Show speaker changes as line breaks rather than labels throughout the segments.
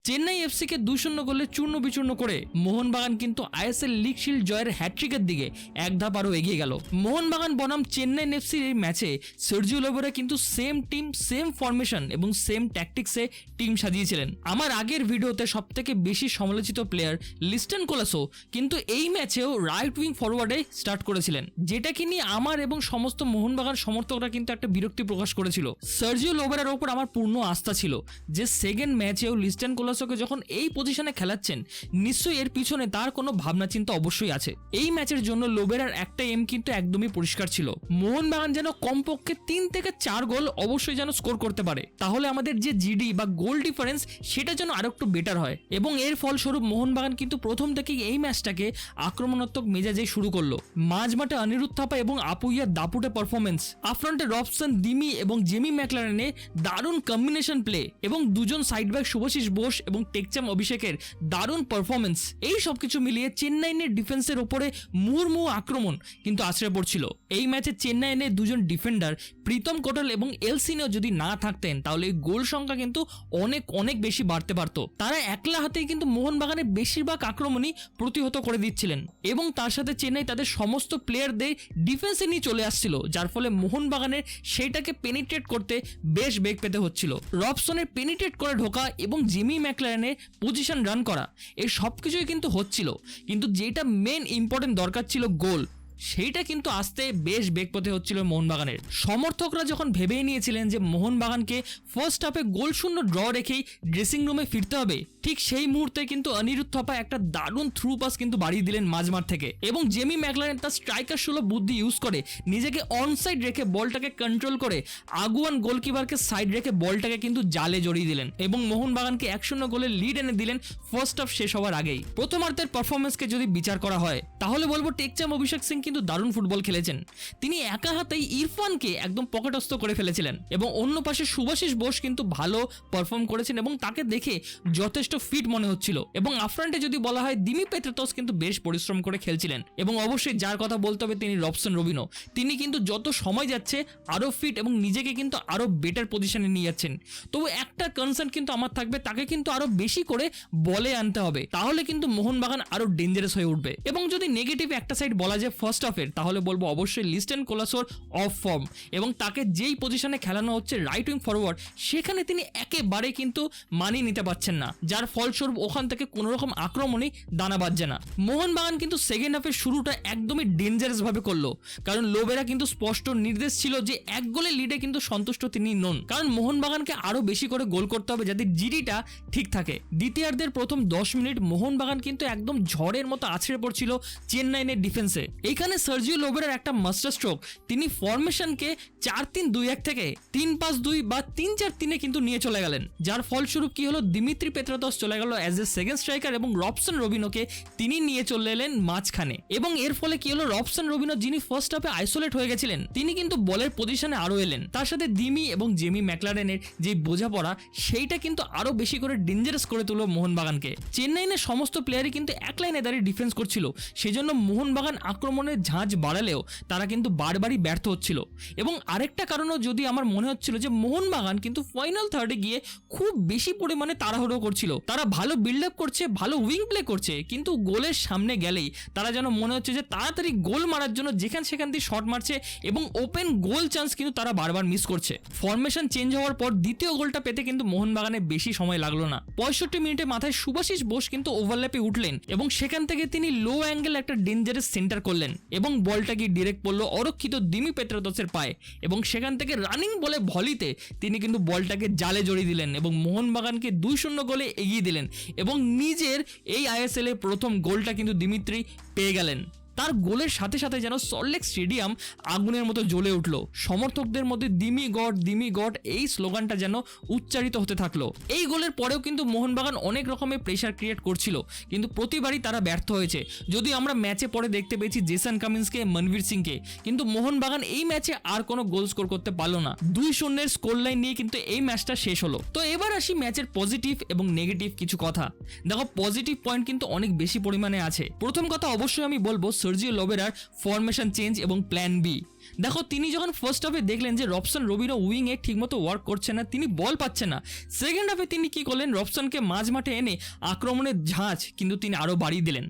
চেন্নাই এফসিকে 2-0 গোলে চূর্ণ বিচূর্ণ করে মোহনবাগান কিন্তু আইএসএল লিগ শিল্ড জয়ের হ্যাট্রিকের দিকে এক ধাপ আরও এগিয়ে গেল। মোহনবাগান বনাম চেন্নাই এফসির এই ম্যাচে সার্জিও লোবেরা কিন্তু সেম টিম, সেম ফরমেশন এবং সেম ট্যাকটিক্সে টিম সাজিয়েছিলেন। আমার আগের ভিডিওতে সবথেকে বেশি সমালোচিত প্লেয়ার লিস্টন কোলাসো কিন্তু এই ম্যাচেও রাইট উইং ফরওয়ার্ডে স্টার্ট করেছিলেন, যেটাকে নিয়ে আমার এবং সমস্ত মোহনবাগান সমর্থকরা কিন্তু একটা বিরক্তি প্রকাশ করেছিল। সার্জিও লোবেরার ওপর আমার পূর্ণ আস্থা ছিল যে সেকেন্ড ম্যাচেও লিস্টন কোলাসোকে যখন এই পজিশনে খেলাচ্ছেন নিশ্চয়ই এর পিছনে তার কোনো ভাবনা চিন্তা অবশ্যই আছে। এই ম্যাচের জন্য লোবেরার একটা এম কিন্তু একদমই পরিষ্কার ছিল, মোহনবাগান যেন কমপক্ষে 3 থেকে 4 গোল অবশ্যই যেন স্কোর করতে পারে, তাহলে আমাদের যে জিডি বা গোল ডিফারেন্স সেটা যেন আরো একটু বেটার হয়। এবং এর ফলস্বরূপ মোহনবাগান কিন্তু প্রথম থেকেই এই ম্যাচটাকে আক্রমণাত্মক মেজাজে শুরু করলো। মাঝমাঠে অনিরুদ্ধ থাপা এবং আপুইয়ার দাপুটে পারফরমেন্স, আপফ্রন্টে রবসন, দিমি এবং জেমি ম্যাকলারেনে দারুণ কম্বিনেশন প্লে এবং দুজন সাইড ব্যাক শুভাশিস বোস এবং টেকচাম অভিষেকের দারুণ পারফরমেন্স, এই সবকিছু মিলিয়ে চেন্নাইয়ের ডিফেন্সের ওপরে মুহুর্মুহু আক্রমণ কিন্তু আছড়ে পড়ছিল। এই ম্যাচে চেন্নাইয়ের দুজন ডিফেন্ডার প্রীতম কোটাল এবং এলসিনিও যদি না থাকতেন তাহলে গোল সংখ্যা কিন্তু অনেক অনেক বেশি বাড়তে পারত। তারা একলা হাতেই কিন্তু মোহনবাগানের বেশিরভাগ আক্রমণই প্রতিহত করে দিচ্ছিলেন এবং তার সাথে চেন্নাই তাদের সমস্ত প্লেয়ারদের ডিফেন্সে নিয়ে চলে আসছিল, যার ফলে মোহনবাগানের সেইটাকে পেনিট্রেট করতে বেশ বেগ পেতে হচ্ছিল। রবসনের পেনিট্রেট করে ঢোকা এবং জিমি ম্যাকলারেনের পজিশন রান করা, এই সব কিছুই কিন্তু হচ্ছিল, কিন্তু যেটা মেন ইম্পর্টেন্ট দরকার ছিল গোল, সেইটা কিন্তু আসতে বেশ বেগ পেতে হচ্ছিল মোহনবাগানের। সমর্থকরা যখন ভেবেই নিয়েছিলেন যে মোহনবাগানকে ফার্স্ট হাফে গোল শূন্য ড্র রেখেই ড্রেসিং রুমে ফিরতে হবে, ঠিক সেই মুহূর্তে কিন্তু অনিরুদ্ধ থাপা একটা দারুণ থ্রু পাস কিন্তু বাড়িয়ে দিলেন মাঝমাঠ থেকে এবং জেমি ম্যাকলারেন তার স্ট্রাইকার সুলভ বুদ্ধি ইউজ করে নিজেকে অনসাইড রেখে বলটাকে কন্ট্রোল করে আগুয়ান গোলকিপারকে সাইড রেখে বলটাকে কিন্তু জালে জড়িয়ে দিলেন এবং মোহনবাগানকে 1-0 গোলের লিড এনে দিলেন ফার্স্ট হাফ শেষ হওয়ার আগেই। প্রথমার্ধের পারফরমেন্সকে যদি বিচার করা হয় তাহলে বলবো টেকচাম অভিষেক সিং কিন্তু দারুণ ফুটবল খেলেছেন। তিনি একা হাতেই ইরফানকে একদম পকেটস্থ করে ফেলেছিলেন এবং অন্য পাশে শুভাশিস বোস কিন্তু ভালো পারফর্ম করেছেন এবং তাকে দেখে যথেষ্ট ফিট মনে হচ্ছিল। এবং আফ্রন্টে যদি বলা হয় দিমি পেত্রাতস কিন্তু বেশ পরিশ্রম করে খেলছিলেন এবং অবশ্যই যার কথা বলতে হবে তিনি রবসন রবিনো, তিনি কিন্তু যত সময় যাচ্ছে আরো ফিট এবং নিজেকে কিন্তু আরো বেটার পজিশনে নিয়ে যাচ্ছেন। তবু একটা কনসার্ন কিন্তু আমার থাকবে, তাকে কিন্তু আরো বেশি করে বলে আনতে হবে, তাহলে কিন্তু মোহনবাগান আরো ডেঞ্জারাস হয়ে উঠবে। এবং যদি নেগেটিভ একটা সাইড বলা যায় ফার্স্ট হাফের, তাহলে বলবো অবশ্যই লিস্টন কোলাসোর অফ ফর্ম এবং তাকে যেই পজিশনে খেলানো হচ্ছে রাইট উইং ফরওয়ার্ড, সেখানে তিনি একেবারে কিন্তু মানিয়ে নিতে পারছেন না, যার ফলস্বরূপ ওখান থেকে কোনো রকম আক্রমণই দানা বাজছে না। মোহনবাগান কিন্তু সেকেন্ড হাফের শুরুটা একদমই ডেঞ্জারাস ভাবে করলো, কারণ লোবেরা কিন্তু স্পষ্ট নির্দেশ ছিল যে 1 গোলের লিডে কিন্তু সন্তুষ্ট তিনি নন, কারণ মোহনবাগানকে আরো বেশি করে গোল করতে হবে যাতে জিডিটা ঠিক থাকে। দ্বিতীয়ার্ধের প্রথম 10 মিনিট মোহনবাগান কিন্তু একদম ঝড়ের মতো আছড়ে পড়ছিল চেন্নাইয়ের ডিফেন্সে। এইখানে সার্জিও লোবেরার একটা মাস্টার স্ট্রোক, তিনি ফরমেশনকে 4-3-2-1 থেকে 3-5-2 বা 3-4-3 কিন্তু নিয়ে চলে গেলেন, যার ফলস্বরূপ কি হলো দিমিত্রি পেত্রাতস চলে গেল অ্যাজ এ সেকেন্ড স্ট্রাইকার এবং রবসন রবিনোকে তিনি নিয়ে চলে এলেন মাঝখানে। এবং এর ফলে কি হলো, রবসন রবিনো যিনি ফার্স্ট হাফে আইসোলেট হয়ে গেছিলেন তিনি কিন্তু বলের পজিশনে আরো এলেন, তার সাথে দিমি এবং জেমি ম্যাকলারেনের যে বোঝাপড়া সেইটা কিন্তু আরো বেশি করে ডেঞ্জারাস করে তুললো মোহনবাগানকে। চেন্নাইয়ের সমস্ত প্লেয়ারই কিন্তু এক লাইনে দাঁড়িয়ে ডিফেন্স করছিল, সেজন্য মোহনবাগান আক্রমণের ঝাঁজ বাড়ালেও তারা কিন্তু বারবারই ব্যর্থ হচ্ছিল। এবং আরেকটা কারণও যদি আমার মনে হচ্ছিল যে মোহনবাগান কিন্তু ফাইনাল থার্ডে গিয়ে খুব বেশি পরিমাণে তাড়াহুড়ো করছিল, তারা ভালো বিল্ড আপ করছে, ভালো উইং প্লে করছে, কিন্তু গোলের সামনে গেলেই তারা যেন মনে হচ্ছে যে তাড়াতাড়ি গোল মারার জন্য যেখান সেখান দিয়ে শট মারছে এবং ওপেন গোল চান্স কিন্তু তারা বারবার মিস করছে। ফরমেশন চেঞ্জ হওয়ার পর দ্বিতীয় গোলটা পেতে কিন্তু মোহনবাগানে বেশি সময় লাগলো না। 65 মিনিটে মাথায় শুভাশিস বোস কিন্তু ওভারল্যাপে উঠলেন এবং সেখান থেকে তিনি লো অ্যাঙ্গেল একটা ডেঞ্জারাস সেন্টার করলেন এবং বলটা গিয়ে ডিরেক্ট পড়লো অরক্ষিত দিমি পেত্রাতসের পায়ে এবং সেখান থেকে রানিং বলে ভলিতে তিনি কিন্তু বলটাকে জালে জড়িয়ে দিলেন এবং মোহনবাগানকে 2-0 গোলে এগিয়ে দিলেন এবং নিজের এই আইএসএল এর প্রথম গোলটা কিন্তু দিমিত্রি পেয়ে গেলেন। তার গোলের সাথে সাথে যেন সল্টলেক স্টেডিয়াম আগুনের মতো জ্বলে উঠল, সমর্থকদের মধ্যে দিমি গড এই স্লোগানটা যেন উচ্চারিত হতে থাকলো। এই গোলের পরেও কিন্তু মোহনবাগান অনেক রকমের প্রেশার ক্রিয়েট করছিল, কিন্তু প্রতিবারই তারা ব্যর্থ হয়েছে। যদি আমরা ম্যাচে পরে দেখতে পেয়েছি জেসন কামিন্সকে, মনবীর সিংকে, কিন্তু মোহনবাগান এই ম্যাচে আর কোনো গোল স্কোর করতে পারলো না। 2-0 স্কোর লাইন নিয়ে কিন্তু এই ম্যাচটা শেষ হলো। তো এবার আসি ম্যাচের পজিটিভ এবং নেগেটিভ কিছু কথা। দেখো, পজিটিভ পয়েন্ট কিন্তু অনেক বেশি পরিমাণে আছে। প্রথম কথা অবশ্যই আমি বলবো সার্জিও লোবেরার ফরমেশন চেঞ্জ এবং প্ল্যান বি। দেখো তিনি যখন ফার্স্ট হাফে দেখলেন যে রবসন রবিনো উইংয়ে ঠিকমতো ওয়ার্ক করছে না, তিনি বল পাচ্ছে না, সেকেন্ড হাফে তিনি কি করলেন, রবসনকে মাঝ মাঠে এনে আক্রমণের ঝাঁজ কিন্তু তিনি আরও বাড়িয়ে দিলেন,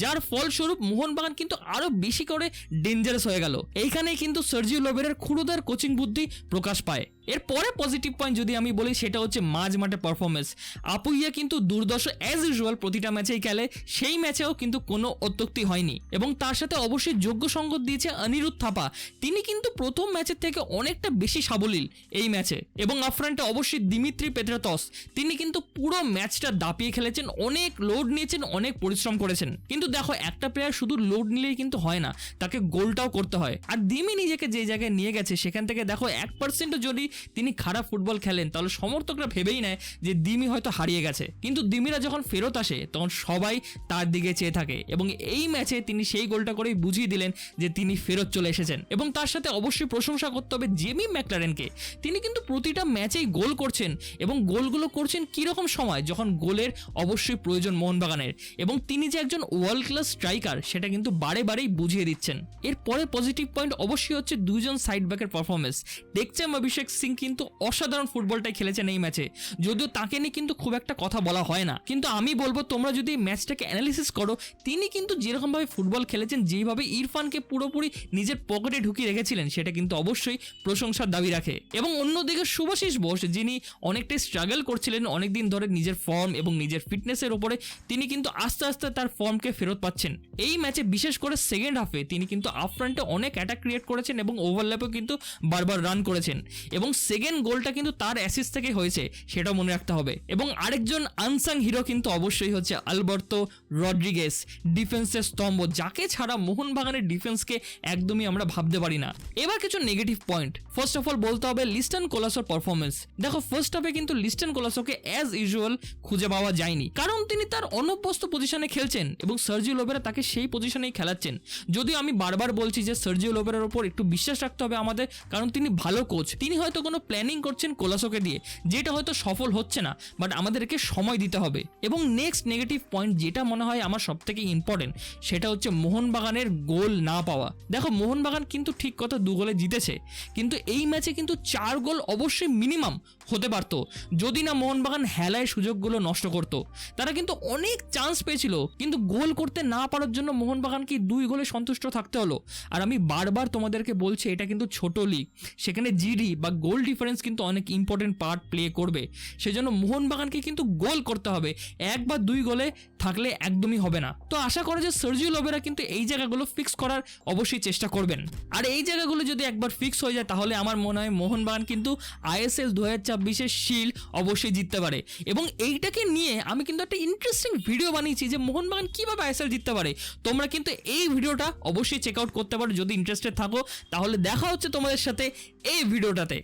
যার ফলস্বরূপ মোহনবাগান কিন্তু আরও বেশি করে ডেঞ্জারাস হয়ে গেল। এইখানেই কিন্তু সার্জিও লোবেরার ক্ষুরোদার কোচিং বুদ্ধি প্রকাশ পায়। এরপরে পজিটিভ পয়েন্ট যদি আমি বলি সেটা হচ্ছে মাঝ মাঠে পারফরমেন্স। আপুইয়া কিন্তু দুর্দর্শ অ্যাজ ইউজুয়াল প্রতিটা ম্যাচেই খেলে, সেই ম্যাচেও কিন্তু কোনো অত্যুক্তি হয়নি এবং তার সাথে অবশ্যই যোগ্য সঙ্গত দিয়েছে অনিরুদ্ধ থাপা। তিনি কিন্তু প্রথম ম্যাচের থেকে অনেকটা বেশি সাবলীল এই ম্যাচে। এবং আফ্রান্টে অবশ্যই দিমিত্রি পেত্রাতস, তিনি কিন্তু পুরো ম্যাচটা দাপিয়ে খেলেছেন, অনেক লোড নিয়েছেন, অনেক পরিশ্রম করেছেন। কিন্তু দেখো একটা প্লেয়ার শুধু লোড নিলেই কিন্তু হয় না, তাকে গোলটাও করতে হয়। আর দিমি নিজেকে যে জায়গায় নিয়ে গেছে সেখান থেকে দেখো 1% যদি তিনি খারাপ ফুটবল খেলেন তাহলে সমর্থকরা ভেবেই নেয় যে দিমি হয়তো হারিয়ে গেছে। কিন্তু দিমিরা যখন ফেরত আসে তখন সবাই তার দিকে চেয়ে থাকে এবং এই ম্যাচে তিনি সেই গোলটা করেই বুঝিয়ে দিলেন যে তিনি ফেরত চলে এসেছেন। এবং তার সাথে অবশ্যই প্রশংসা করতে হবে জেমি ম্যাকলারেনকে, তিনি কিন্তু প্রতিটা ম্যাচেই গোল করছেন এবং গোলগুলো করছেন কীরকম সময়, যখন গোলের অবশ্যই প্রয়োজন মোহনবাগানের, এবং তিনি যে একজন ওয়ার্ল্ড ক্লাস স্ট্রাইকার সেটা কিন্তু বারে বারেই বুঝিয়ে দিচ্ছেন। এরপরে পজিটিভ পয়েন্ট অবশ্যই হচ্ছে দুজন সাইড ব্যাকের পারফরমেন্স। দেখছেন অভিষেক সিং কিন্তু অসাধারণ ফুটবলটাই খেলেছেন এই ম্যাচে, যদিও তাকে নিয়ে কিন্তু খুব একটা কথা বলা হয় না, কিন্তু আমি বলবো তোমরা যদি ম্যাচটাকে অ্যানালিসিস করো, তিনি কিন্তু যেরকমভাবে ফুটবল খেলেছেন, যেইভাবে ইরফানকে পুরোপুরি নিজের পকেটে ঢুকিয়ে রেখেছিলেন, সেটা কিন্তু অবশ্যই প্রশংসার দাবি রাখে। এবং অন্যদিকে শুভাশিস বোস, যিনি অনেকটাই স্ট্রাগল করছিলেন অনেকদিন ধরে নিজের ফর্ম এবং নিজের ফিটনেসের ওপরে, তিনি কিন্তু আস্তে আস্তে তার ফর্মকে ফেরত পাচ্ছেন। এই ম্যাচে বিশেষ করে সেকেন্ড হাফে তিনি কিন্তু আফ্রান্টে অনেক অ্যাটাক ক্রিয়েট করেছেন এবং ওভারল্যাপেও কিন্তু বারবার রান করেছেন এবং সেকেন্ড গোলটা কিন্তু তার অ্যাসিস্ট থেকে হয়েছে, সেটাও মনে রাখতে হবে। এবং আরেকজন আনসাং হিরো কিন্তু অবশ্যই হচ্ছে আলবার্তো রড্রিগেস, ডিফেন্সের স্তম্ভ, যাকে ছাড়া মোহনবাগানের ডিফেন্সকে একদমই আমরা ভাবতে পারি না। এবার কিছু negative point. First of all বলতে হবে লিস্টন কোলাসোর পারফরমেন্স। দেখো ফার্স্ট হাফে কিন্তু লিস্টন কোলাসোকে অ্যাজ ইউজুয়াল খুঁজে পাওয়া যায়নি, কারণ তিনি তার অনভ্যস্ত পজিশনে খেলছেন এবং সার্জিও লোবেরা তাকে সেই পজিশনেই খেলাচ্ছেন। যদিও আমি বারবার বলছি যে সার্জিও লোবেরার উপর একটু বিশ্বাস রাখতে হবে আমাদের, কারণ তিনি ভালো কোচ, তিনি হয়তো কোনো প্ল্যানিং করছেন কোলাসোকে দিয়ে, যেটা হয়তো সফল হচ্ছে না, বাট আমাদেরকে সময় দিতে হবে। এবং নেক্সট নেগেটিভ পয়েন্ট যেটা মনে হয় আমার সব থেকে ইম্পর্টেন্ট, সেটা হচ্ছে মোহনবাগানের গোল না পাওয়া। দেখো মোহনবাগান কিন্তু ঠিক কথা 2 গোলে জিতেছে, কিন্তু এই ম্যাচে কিন্তু 4 গোল অবশ্যই মিনিমাম হতে পারতো যদি না মোহনবাগান হেলায় সুযোগগুলো নষ্ট করতো। তারা কিন্তু অনেক চান্স পেয়েছিল, কিন্তু গোল করতে না পারার জন্য মোহনবাগানকে 2 গোলে সন্তুষ্ট থাকতে হলো। আর আমি বারবার তোমাদেরকে বলছি এটা কিন্তু ছোট লিগ, সেখানে জিডি বা গোল ডিফারেন্স কিন্তু অনেক ইম্পর্টেন্ট পার্ট প্লে করবে। সেজন্য মোহনবাগানকে কিন্তু গোল করতে হবে, 1 বা 2 গোলে থাকলে একদমই হবে না। তো আশা করে যে সার্জিও লোবেরা কিন্তু এই জায়গাগুলো ফিক্স করার অবশ্যই চেষ্টা করবেন। আর এই জায়গাগুলো যদি একবার ফিক্স হয়ে যায় তাহলে আমার মনে হয় মোহনবাগান কিন্তু আইএসএল 2024-এর শিল্ড অবশ্যই জিততে পারে। এবং এইটাকে নিয়ে আমি কিন্তু একটা ইন্টারেস্টিং ভিডিও বানিয়েছি যে মোহনবাগান কীভাবে আইএসএল জিততে পারে। তোমরা কিন্তু এই ভিডিওটা অবশ্যই চেক আউট করতে পারো যদি ইন্টারেস্টেড থাকো। তাহলে দেখা হচ্ছে তোমাদের সাথে এই ভিডিওটাতে।